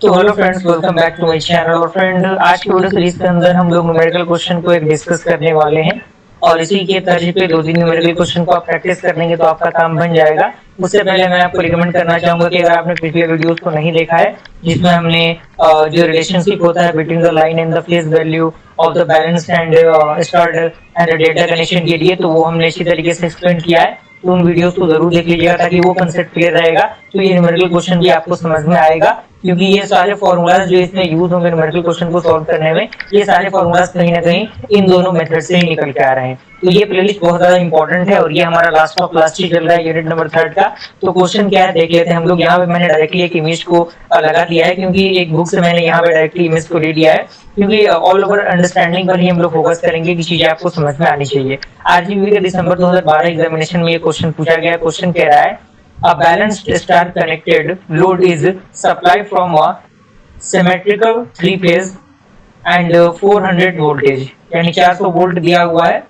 तो hello friends, welcome back to my channel. और friend, आज की वीडियो सीरीज के अंदर हम लोग न्यूमेरिकल क्वेश्चन को एक डिस्कस करने वाले हैं और इसी के तर्ज पे दो तीन न्यूमेरिकल क्वेश्चन को आप प्रैक्टिस कर लेंगे तो आपका काम बन जाएगा। उससे पहले मैं आपको रिकमेंड करना चाहूंगा कि अगर आपने पिछले वीडियोस को नहीं देखा है जिसमें हमने जो रिलेशनशिप होता है between the line and the face value of the balance and start and data connection के लिए, तो वो हमने अच्छी तरीके से एक्सप्लेन किया है। तो उन वीडियोस को जरूर देख लीजिएगा ताकि वो कंसेप्ट क्लियर रहेगा, तो ये न्यूमेरिकल क्वेश्चन भी आपको समझ में आएगा। क्योंकि ये सारे फॉर्मूलाज जो इसमें यूज होंगे न्यूमेरिकल क्वेश्चन को सॉल्व करने में, ये सारे फॉर्मूलाज कहीं ना कहीं इन दोनों मेथड से ही निकल के आ रहे हैं। तो ये प्लेलिस्ट बहुत ज्यादा इंपॉर्टेंट है और ये हमारा लास्ट ऑफ लास्ट ही चल रहा है, यूनिट नंबर 3 का। तो क्वेश्चन क्या है देख लेते हैं हम लोग। यहाँ पे मैंने डायरेक्टली एक इमेज को लगा दिया है क्योंकि एक बुक से मैंने यहाँ पे डायरेक्टली इमेज को ले लिया है, क्योंकि ऑल ओवर अंडरस्टैंडिंग पर ही हम लोग फोकस करेंगे कि चीजें आपको समझ में आनी चाहिए। आरजीबी के दिसंबर 2012 एग्जामिनेशन में ये क्वेश्चन पूछा गया। क्वेश्चन कह रहा है a balanced star connected load is supplied from a symmetrical 3-phase and 400 voltage, यानी 400 वोल्ट दिया हुआ है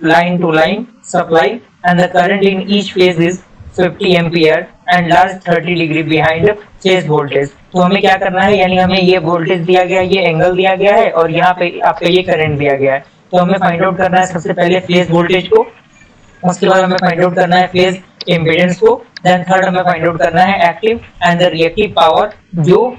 line to line supply, and the current in each phase is 50 ampere and lags 30 degree behind phase voltage. तो हमें क्या करना है, यानी हमें ये वोल्टेज दिया गया है, ये एंगल दिया गया है और यहाँ पे आपका ये करंट दिया गया है। तो हमें फाइंड आउट करना है सबसे पहले फेज वोल्टेज को, उसके बाद हमें फाइंड आउट करना है फेज इम्पीडेंस को, देन थर्ड हमें फाइंड आउट करना है active and the reactive power जो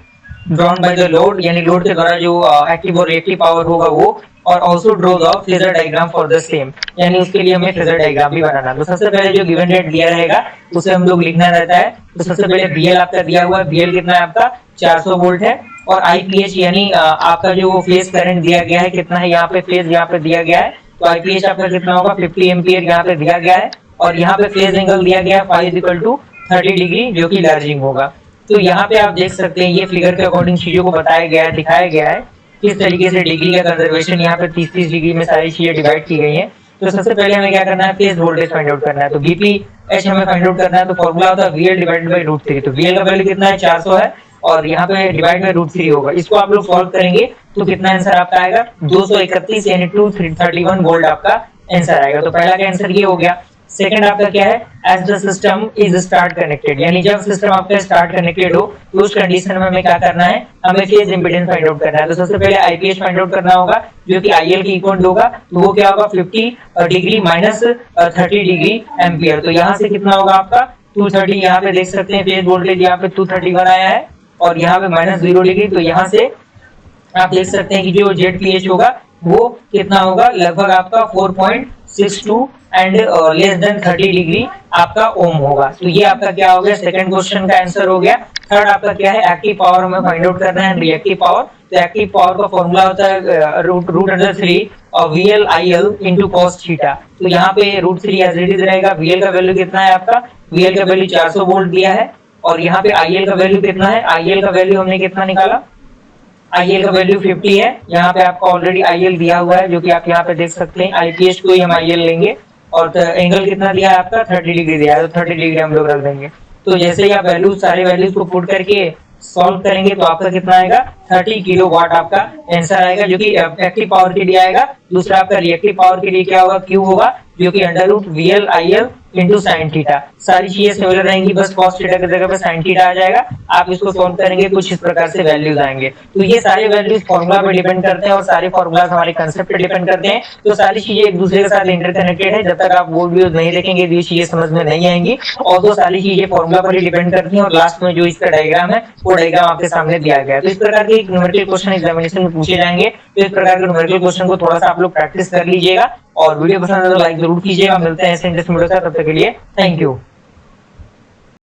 ड्रॉन बाय द लोड, यानी लोड के द्वारा जो एक्टिव और रिएक्टिव पावर होगा वो, और also draw the phasor diagram for the same, यानी उसके लिए हमें फेजर डायग्राम भी बनाना है। तो सबसे पहले जो गिवन डेट दिया रहेगा उसे हम लोग लिखना रहता है। तो सबसे पहले बीएल आपका दिया हुआ है, बीएल कितना है आपका 400 वोल्ट है, और आईपीएच यानी आपका जो फेज करंट दिया गया है कितना है, यहाँ पे फेज यहाँ पे दिया गया है, तो आईपीएच आपका कितना होगा 50 एम्पियर यहाँ पे दिया गया है, और यहाँ पे फेज एंगल दिया गया है फाई = 30 डिग्री जो कि लार्जिंग होगा। तो यहाँ पे आप देख सकते हैं ये फिगर के अकॉर्डिंग चीजों को बताया गया है, दिखाया गया है किस तरीके से डिग्री का कंजर्वेशन यहाँ पे 30-30 डिग्री में सारी चीजें डिवाइड की गई हैं। तो सबसे पहले हमें क्या करना है, फेज वोल्टेज फाइंड आउट करना है। तो बीपीएच हमें फाइंड आउट करना है, तो फॉर्मूला होता है VL डिवाइडेड बाय √3। तो VL का वैल्यू कितना है 400 है और यहाँ पे डिवाइड बाय √3 होगा। इसको आप लोग सॉल्व करेंगे तो कितना आंसर आपका आएगा 231 यानी 231 वोल्ट आपका आंसर आएगा। तो पहला का आंसर ये हो गया। सेकंड आपका क्या है, as the system is star connected, यानी जब सिस्टम आपका स्टार्ट कनेक्टेड हो तो उस कंडीशन में हमें क्या करना है, हमें फेज इंपीडेंस फाइंड आउट करना है। तो सबसे पहले आईपीएच फाइंड आउट करना होगा जो कि आईएल की इक्वल होगा, तो वो क्या होगा 50 डिग्री माइनस 30 डिग्री एम्पियर। तो यहाँ से कितना होगा आपका 230, यहाँ पे देख सकते हैं फेज वोल्टेज यहाँ पे 231 आया है और यहाँ पे -0 डिग्री। तो यहाँ से आप देख सकते हैं कि जो ZPH होगा वो कितना होगा, लगभग आपका 4.62 एंड लेस देन 30 डिग्री आपका ओम होगा। तो ये आपका क्या हो गया, सेकंड क्वेश्चन का आंसर हो गया। थर्ड आपका क्या है, एक्टिव पावर हमें फाइंड आउट करना है, रिएक्टिव पावर। तो एक्टिव पावर का फॉर्मूला होता है √3 और VL/IL into cos थीटा। तो यहाँ पे √3 एज इट इज रहेगा। VL का वैल्यू कितना है आपका, VL का वैल्यू 400 वोल्ट दिया है, और यहाँ पे IL का वैल्यू कितना है, IL का वैल्यू हमने कितना निकाला, IL का वैल्यू 50 है। यहाँ पे आपका ऑलरेडी IL दिया हुआ है जो कि आप यहाँ पे देख सकते हैं। आईपीएच को ही हम IL लेंगे और एंगल कितना दिया है आपका 30 डिग्री दिया है, तो 30 डिग्री हम लोग रख देंगे। तो जैसे ही आप वैल्यू सारे वैल्यूज को पुट करके सॉल्व करेंगे तो आपका कितना आएगा 30 किलोवाट आपका आंसर आएगा, जो कि एक्टिव पावर के लिए आएगा। दूसरा आपका रिएक्टिव पावर के लिए क्या होगा, Q होगा, जो कि √VL/IL into sin थीटा। सारी चीजें सिमिलर रहेंगी, बस cos थीटा की जगह पे sin थीटा आ जाएगा। आप इसको सॉल्व करेंगे कुछ इस प्रकार से वैल्यूज आएंगे। तो ये सारे वैल्यूज फॉर्मूला पे डिपेंड करते हैं और सारे फॉर्मूलाज हमारे कंसेप्ट पे डिपेंड करते हैं। तो सारी चीजें एक दूसरे के साथ इंटरकनेक्टेड है। जब तक आप वो वीडियो नहीं देखेंगे तो ये चीजें समझ में नहीं आएंगी, और तो सारी चीजें फॉर्मूला पर ही डिपेंड करती हैं। और लास्ट में जो इसका डायग्राम है वो डायग्राम आपके सामने दिया गया है। तो इस प्रकार के न्यूमेरिकल क्वेश्चन एग्जामिनेशन में पूछे जाएंगे। तो इस प्रकार के न्यूमेरिकल क्वेश्चन को थोड़ा सा आप लोग प्रैक्टिस कर लीजिएगा, और वीडियो पसंद है तो लाइक जरूर कीजिएगा। मिलते हैं ऐसे इंटरेस्टिंग वीडियो के साथ, तब तक के लिए थैंक यू।